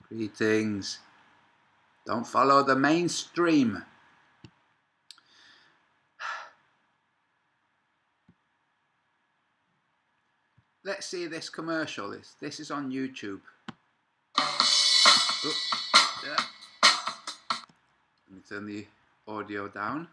Greetings. Don't follow the mainstream. Let's see this commercial. This is on YouTube. Oh, yeah. Let me turn the audio down.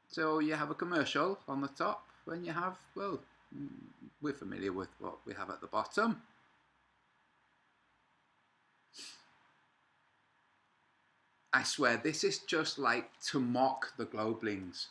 So you have a commercial on the top when you have, well, we're familiar with what we have at the bottom. I swear, this is just like to mock the Globelings.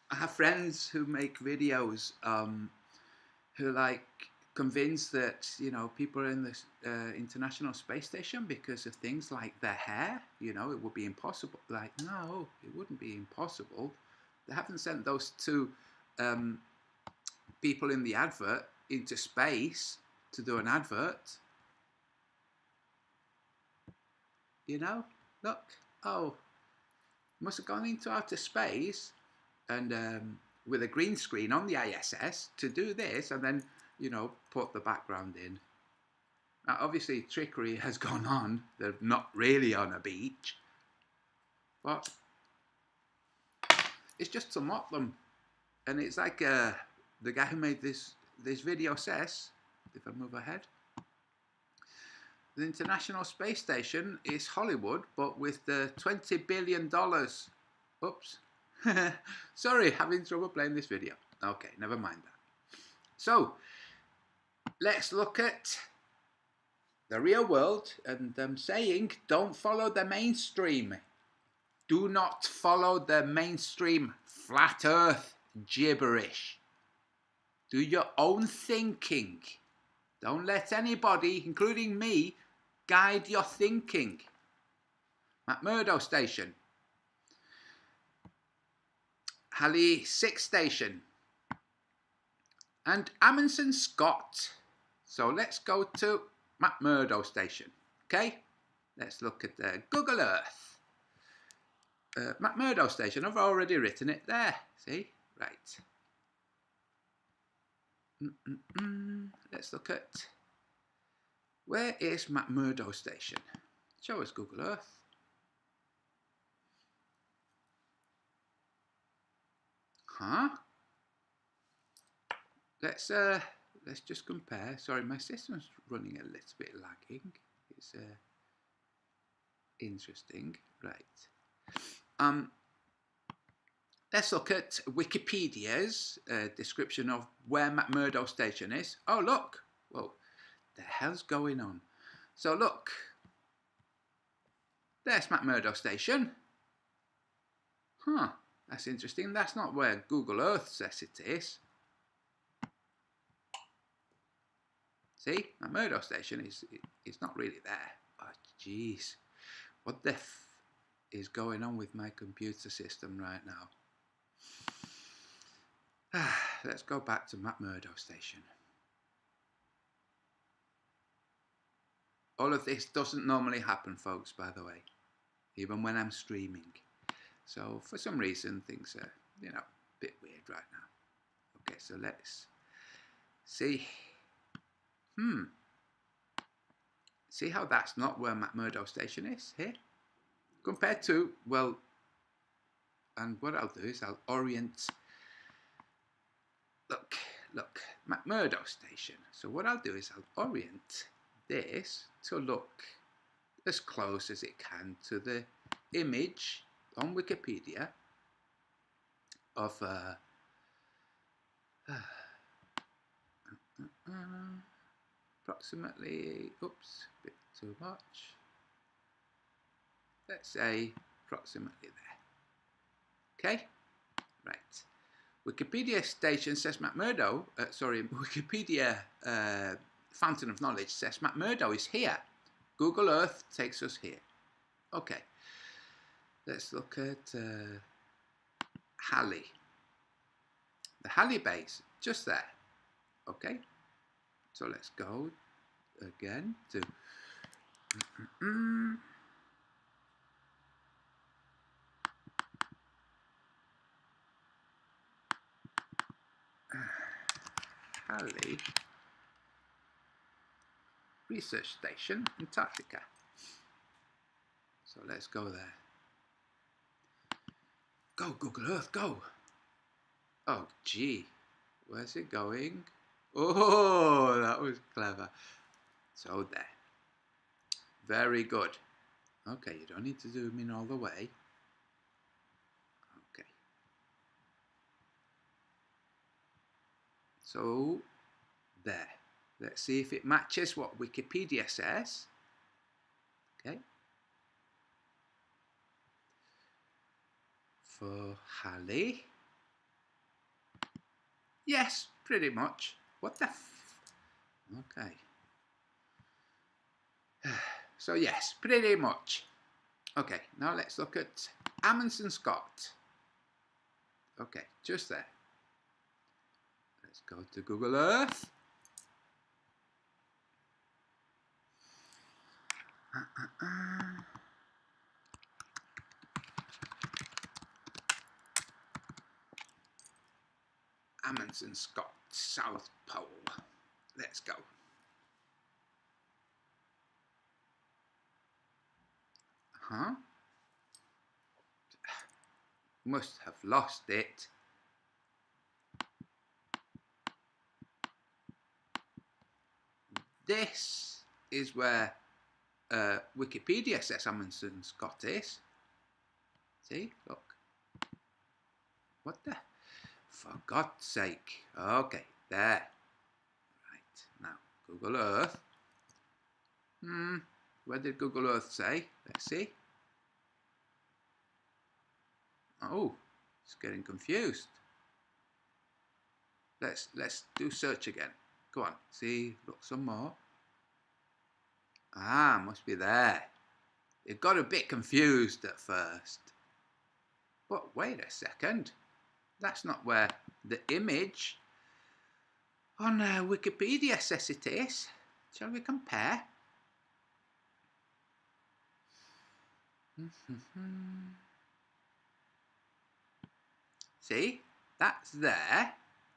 I have friends who make videos who are like convinced that, you know, people are in the International Space Station because of things like their hair. You know, it would be impossible. Like, no, it wouldn't be impossible. They haven't sent those two people in the advert into space to do an advert. You know, look, oh, must have gone into outer space and with a green screen on the ISS to do this, and then, you know, put the background in. Now, obviously, trickery has gone on. They're not really on a beach, but it's just to mock them. And it's like the guy who made this video says, if I move ahead, the International Space Station is Hollywood, but with the $20 billion. Oops. Sorry, having trouble playing this video. Okay, never mind that. So let's look at the real world and them saying, don't follow the mainstream. Do not follow the mainstream flat earth gibberish. Do your own thinking. Don't let anybody, including me, guide your thinking. McMurdo Station. Halley 6 Station. And Amundsen Scott. So let's go to McMurdo Station. Okay? Let's look at Google Earth. McMurdo Station, I've already written it there. See? Right. Let's look at, where is McMurdo Station? Show us Google Earth. Huh? Let's just compare. Sorry, my system's running a little bit lagging. It's interesting. Right. Let's look at Wikipedia's description of where McMurdo Station is. Oh, look. Well, the hell's going on? So, look. There's McMurdo Station. Huh. That's interesting. That's not where Google Earth says it is. See? McMurdo Station is not really there. Oh, jeez. What the f is going on with my computer system right now? Let's go back to McMurdo Station. All of this doesn't normally happen, folks, by the way, even when I'm streaming. So for some reason, things are, a bit weird right now. Okay, so let's see. See how that's not where McMurdo Station is here? Compared to, well, and what I'll do is I'll orient. Look, McMurdo Station. So what I'll do is I'll orient this to look as close as it can to the image on Wikipedia of approximately, oops, a bit too much. Let's say approximately there. Okay, right. Wikipedia station says McMurdo, Wikipedia Fountain of Knowledge says McMurdo is here. Google Earth takes us here. Okay, let's look at Halley. The Halley base, just there. Okay, so let's go again to Halley Research Station, Antarctica. So let's go there. Go, Google Earth, go! Oh, gee, where's it going? Oh, that was clever. So there. Very good. Okay, you don't need to zoom in all the way. Okay. So, there. Let's see if it matches what Wikipedia says. Okay. For Halley. Yes, pretty much. What the f... Okay. So yes, pretty much. Okay, now let's look at Amundsen Scott. Okay, just there. Let's go to Google Earth. Amundsen Scott, South Pole. Let's go. Huh? Must have lost it. This is where Wikipedia says Amundsen Scott is. See, look. What the? For God's sake. Okay, there. Now, Google Earth. What did Google Earth say? Let's see. Oh, it's getting confused. Let's do search again. Go on, see, look some more. Ah, must be there. It got a bit confused at first. But wait a second. That's not where the image on Wikipedia says it is. Shall we compare? See, that's there.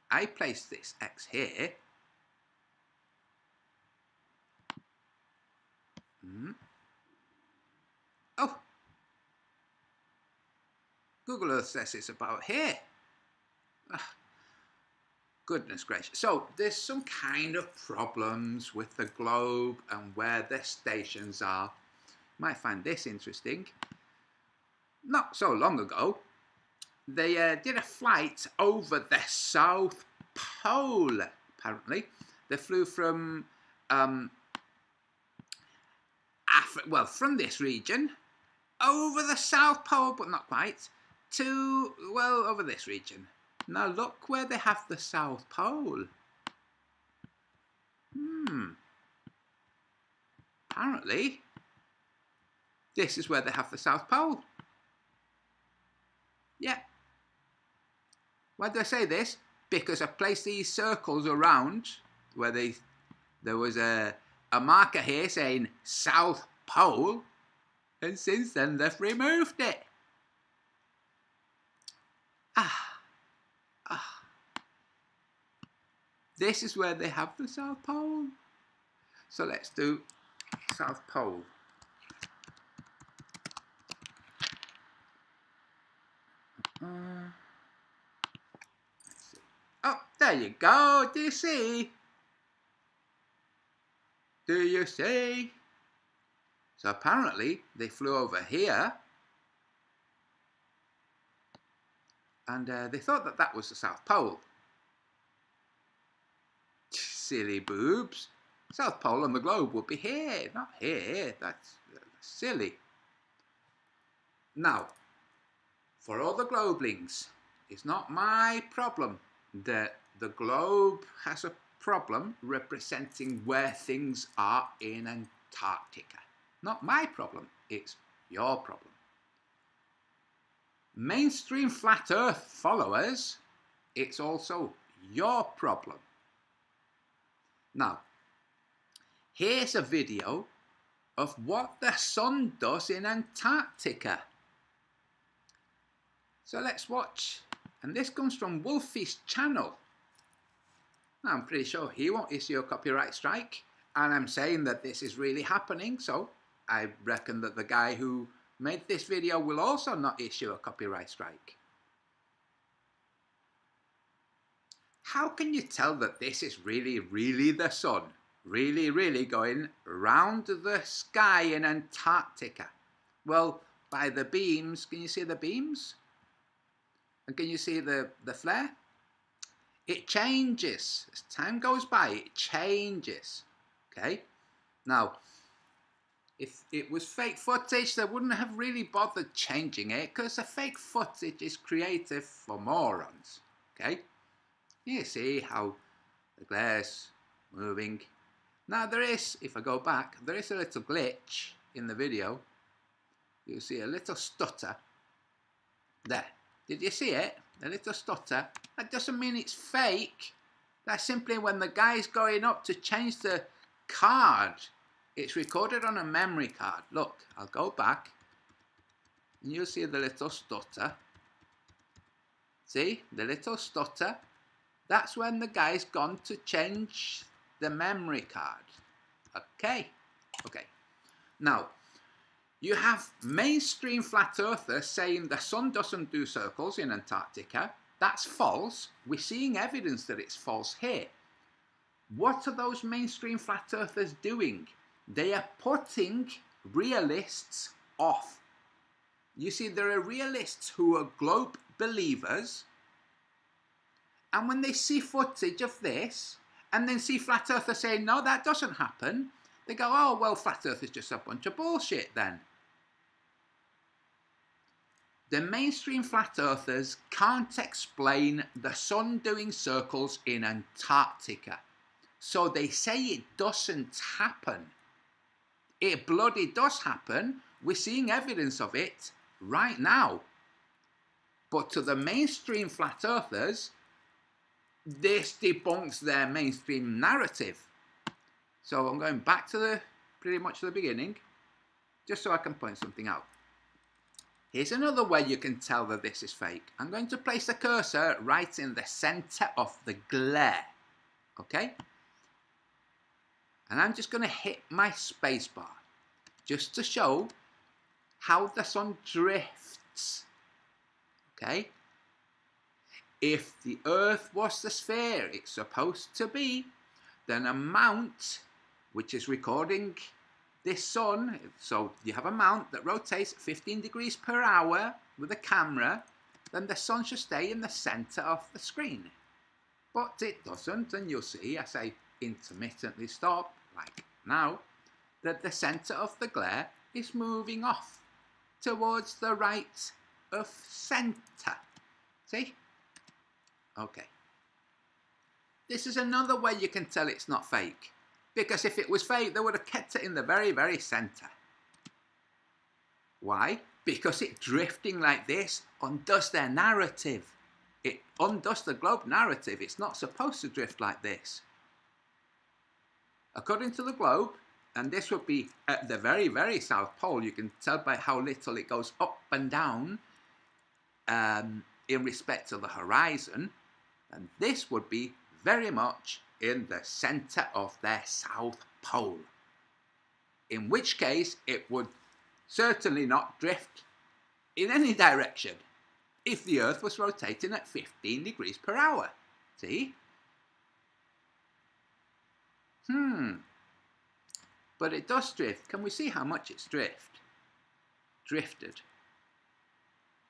I placed this X here. Oh, Google Earth says it's about here. Goodness gracious. So there's some kind of problems with the globe and where their stations are. You might find this interesting. Not so long ago, they did a flight over the South Pole, apparently. They flew from, from this region, over the South Pole, but not quite, to, well, over this region. Now look where they have the South Pole. Apparently, this is where they have the South Pole. Yeah. Why do I say this? Because I placed these circles around where there was a marker here saying South Pole, and since then they've removed it. This is where they have the South Pole. So let's do South Pole. Let's see. Oh, there you go. Do you see? Do you see? So apparently they flew over here, and they thought that that was the South Pole. Silly boobs. South Pole on the globe would be here, not here. That's silly. Now, for all the globelings, it's not my problem that the globe has a problem representing where things are in Antarctica. Not my problem, it's your problem. Mainstream flat earth followers, it's also your problem. Now, here's a video of what the sun does in Antarctica. So let's watch. And this comes from Wolfie's channel. I'm pretty sure he won't issue a copyright strike. And I'm saying that this is really happening. So I reckon that the guy who made this video will also not issue a copyright strike. How can you tell that this is really, really the sun? Really, really going round the sky in Antarctica? Well, by the beams. Can you see the beams? And can you see the flare? It changes. As time goes by, it changes. Okay? Now, if it was fake footage, they wouldn't have really bothered changing it, because the fake footage is created for morons. Okay? You see how the glare's moving. Now there is, if I go back, there is a little glitch in the video. You'll see a little stutter. There. Did you see it? A little stutter. That doesn't mean it's fake. That's simply when the guy's going up to change the card. It's recorded on a memory card. Look, I'll go back. And you'll see the little stutter. See? The little stutter. That's when the guy's gone to change the memory card. Okay? Okay. Now, you have mainstream flat earthers saying the sun doesn't do circles in Antarctica. That's false. We're seeing evidence that it's false here. What are those mainstream flat earthers doing? They are putting realists off. You see, there are realists who are globe believers, and when they see footage of this, And then see flat earthers saying, no, that doesn't happen. They go, oh, well, flat earth is just a bunch of bullshit then. The mainstream flat earthers can't explain the sun doing circles in Antarctica. So they say it doesn't happen. It bloody does happen. We're seeing evidence of it right now. But to the mainstream flat earthers, this debunks their mainstream narrative. So I'm going back to pretty much the beginning, just so I can point something out. Here's another way you can tell that this is fake. I'm going to place the cursor right in the center of the glare. Okay? And I'm just going to hit my spacebar just to show how the sun drifts. Okay? If the Earth was the sphere it's supposed to be, then a mount, which is recording this sun, so you have a mount that rotates 15 degrees per hour with a camera, then the sun should stay in the center of the screen. But it doesn't, and you'll see as I intermittently stop, like now, that the center of the glare is moving off towards the right of center. See? Okay. This is another way you can tell it's not fake. Because if it was fake, they would have kept it in the very, very center. Why? Because it drifting like this undoes their narrative. It undoes the globe narrative. It's not supposed to drift like this. According to the globe, and this would be at the very, very south pole, you can tell by how little it goes up and down in respect to the horizon, and this would be very much in the center of their south pole. In which case, it would certainly not drift in any direction if the Earth was rotating at 15 degrees per hour. See? But it does drift. Can we see how much it's drifted?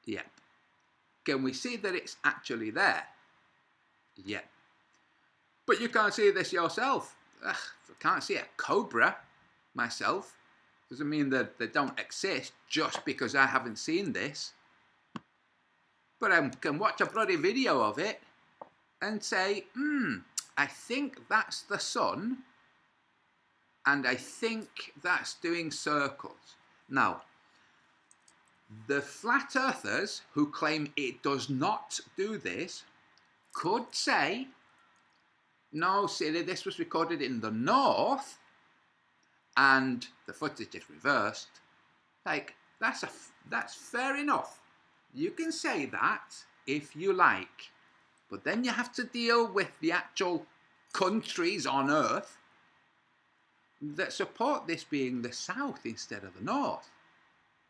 Yep. Can we see that it's actually there? Yep. But you can't see this yourself. Ugh, I can't see a cobra myself. Doesn't mean that they don't exist just because I haven't seen this. But I can watch a bloody video of it and say, I think that's the sun, and I think that's doing circles. Now, the flat earthers who claim it does not do this could say, no, silly, this was recorded in the north and the footage is reversed. Like, that's fair enough. You can say that if you like, but then you have to deal with the actual countries on Earth that support this being the south instead of the north.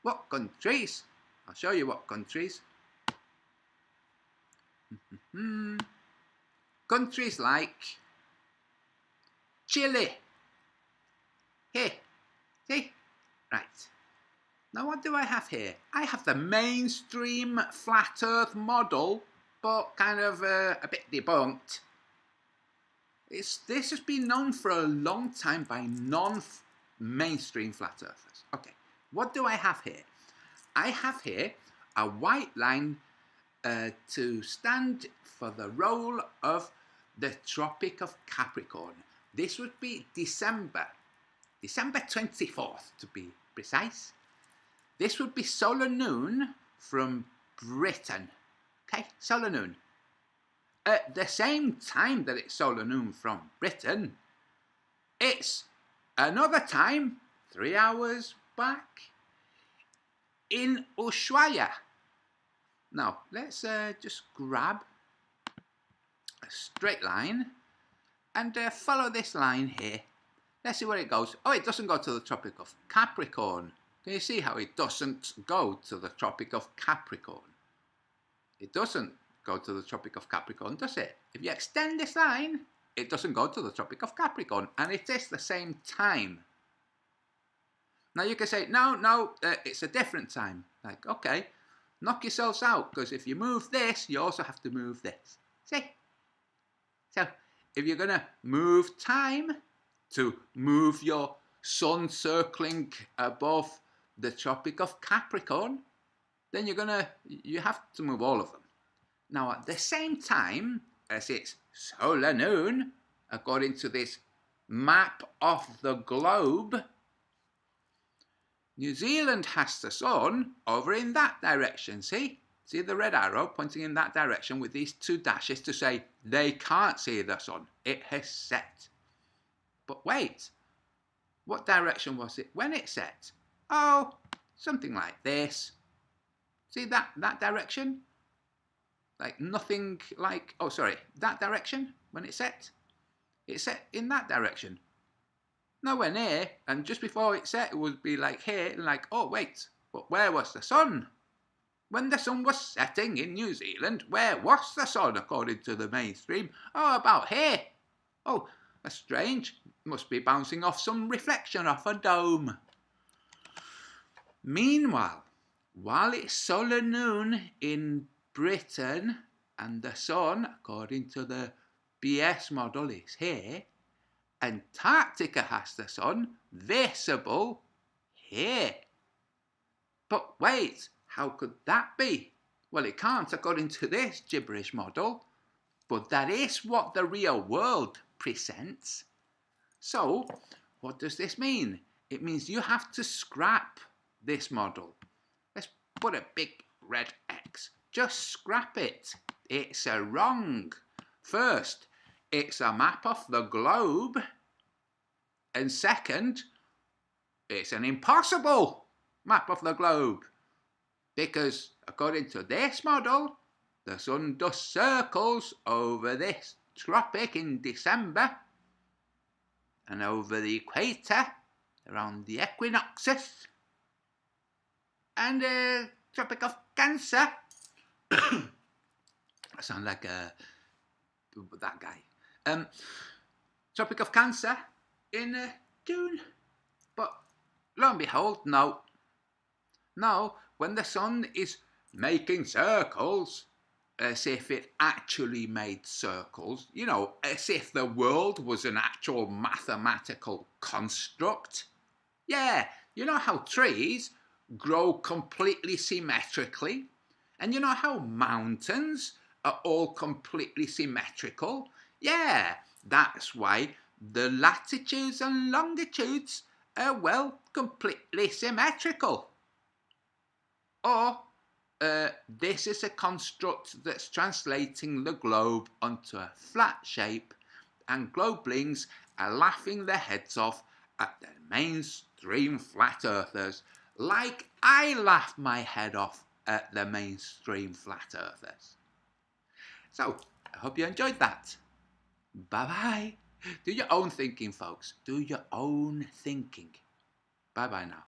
What countries? I'll show you what countries. Countries like Chile. Here, see? Right. Now what do I have here? I have the mainstream flat earth model, but kind of a bit debunked. This has been known for a long time by non-mainstream flat earthers. Okay, what do I have here? I have here a white line to stand for the role of the Tropic of Capricorn. This would be December 24th to be precise. This would be solar noon from Britain. Okay, solar noon. At the same time that it's solar noon from Britain, it's another time, 3 hours back, in Ushuaia. Now, let's just grab a straight line and follow this line here. Let's see where it goes. Oh, it doesn't go to the Tropic of Capricorn. Can you see how it doesn't go to the Tropic of Capricorn? It doesn't go to the Tropic of Capricorn, does it? If you extend this line, it doesn't go to the Tropic of Capricorn, and it is the same time. Now you can say, no, it's a different time. Like, okay, knock yourselves out, because if you move this, you also have to move this. See? So, if you're going to move time to move your sun circling above the Tropic of Capricorn, then you have to move all of them. Now, at the same time as its solar noon, according to this map of the globe, New Zealand has the sun over in that direction. See the red arrow pointing in that direction with these two dashes to say they can't see the sun. It has set. But wait, what direction was it when it set? Oh, something like this. See that direction? Like nothing like, oh sorry, that direction when it set? It set in that direction. Nowhere near, and just before it set it would be like here, and like, oh wait, but where was the sun? When the sun was setting in New Zealand, where was the sun according to the mainstream? Oh, about here. Oh, that's strange. Must be bouncing off some reflection off a dome. Meanwhile, while it's solar noon in Britain and the sun, according to the BS model, is here, Antarctica has the sun visible here. But wait, how could that be? Well, it can't according to this gibberish model, but that is what the real world presents. So, what does this mean? It means you have to scrap this model. Let's put a big red X. Just scrap it. It's a wrong. First, it's a map of the globe. And second, it's an impossible map of the globe. Because according to this model, the sun does circles over this tropic in December and over the equator around the equinoxes and the Tropic of Cancer. I sound like that guy. Tropic of Cancer in June. But lo and behold, no. No, when the sun is making circles, as if it actually made circles, you know, as if the world was an actual mathematical construct. Yeah, you know how trees grow completely symmetrically? And you know how mountains are all completely symmetrical? Yeah, that's why the latitudes and longitudes are, well, completely symmetrical. Or this is a construct that's translating the globe onto a flat shape, and globelings are laughing their heads off at the mainstream flat earthers, like I laugh my head off at the mainstream flat earthers. So, I hope you enjoyed that. Bye-bye. Do your own thinking, folks. Do your own thinking. Bye-bye now.